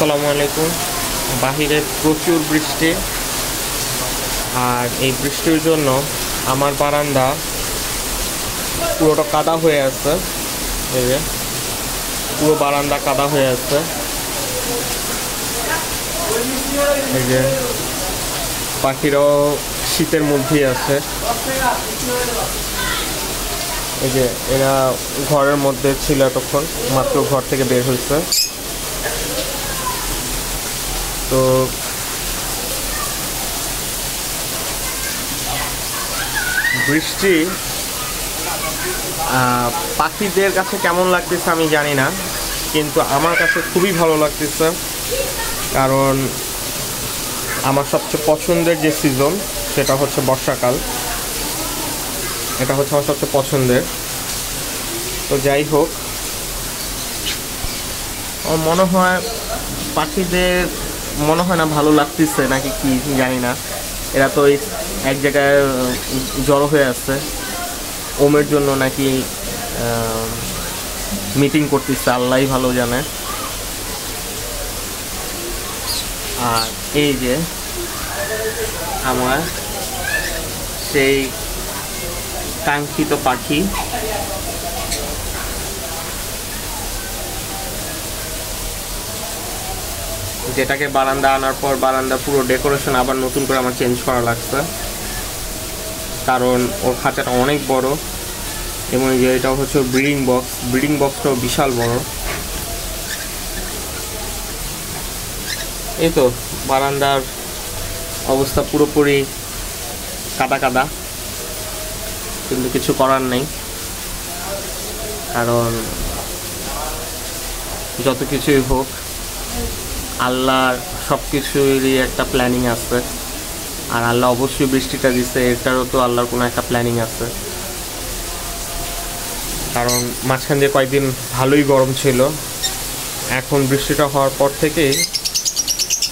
আসসালামু আলাইকুম। বাহিরে প্রচুর বৃষ্টি, আর এই বৃষ্টির জন্য আমার বারান্দা পুরোটা কাদা হয়ে আছে। এই যে পুরো বারান্দা কাদা হয়ে আছে। এই যে পাখিরাও শীতের মধ্যেই আছে। এই যে এরা ঘরের মধ্যে ছিল, এতক্ষণ মাত্র ঘর থেকে বের হয়েছে। তো বৃষ্টি পাখিদের কাছে কেমন লাগতেছে আমি জানি না, কিন্তু আমার কাছে খুবই ভালো লাগতেছে। কারণ আমার সবচেয়ে পছন্দের যে সিজন সেটা হচ্ছে বর্ষাকাল। এটা হচ্ছে আমার সবচেয়ে পছন্দের। তো যাই হোক, আমার মনে হয় পাখিদের মনে হয় না ভালো লাগতেছে নাকি কি জানি না। এরা তো এক জায়গায় জড়ো হয়ে আছে, ওমের জন্য নাকি মিটিং করতেছে, আল্লাহই ভালো জানে। আর এই যে আমার সেই কাঙ্ক্ষিত পাখি, যেটাকে বারান্দা আনার পর বারান্দা পুরো ডেকোরেশন আবার নতুন করে আমার চেঞ্জ করা লাগছে, কারণ ওর খাঁচাটা অনেক বড়। এবং যে এটা হচ্ছে ব্রিডিং বক্সটাও বিশাল বড়। এই তো বারান্দার অবস্থা পুরোপুরি কাদা কাদা, কিন্তু কিছু করার নেই, কারণ যত কিছুই হোক আল্লাহর সব কিছুরই একটা প্ল্যানিং আছে। আর আল্লাহ অবশ্যই বৃষ্টিটা দিচ্ছে, এটারও তো আল্লাহর কোনো একটা প্ল্যানিং আছে। কারণ মাঝখান দিয়ে কয়েকদিন ভালোই গরম ছিল, এখন বৃষ্টিটা হওয়ার পর থেকেই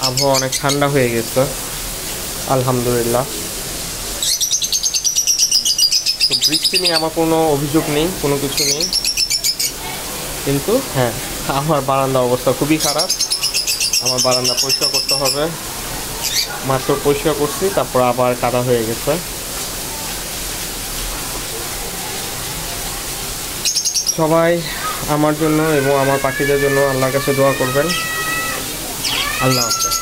আবহাওয়া অনেক ঠান্ডা হয়ে গেছে, আলহামদুলিল্লাহ। তো বৃষ্টি নিয়ে আমার কোনো অভিযোগ নেই, কোনো কিছু নেই, কিন্তু হ্যাঁ, আমার বারান্দার অবস্থা খুবই খারাপ। আমার বারান্দা পরিষ্কার করতে হবে। মাত্র পরিষ্কার করছি, তারপর আবার কাদা হয়ে গেছে। সবাই আমার জন্য এবং আমার পাখিদের জন্য আল্লাহর কাছে দোয়া করবেন। আল্লাহ হাফেজ।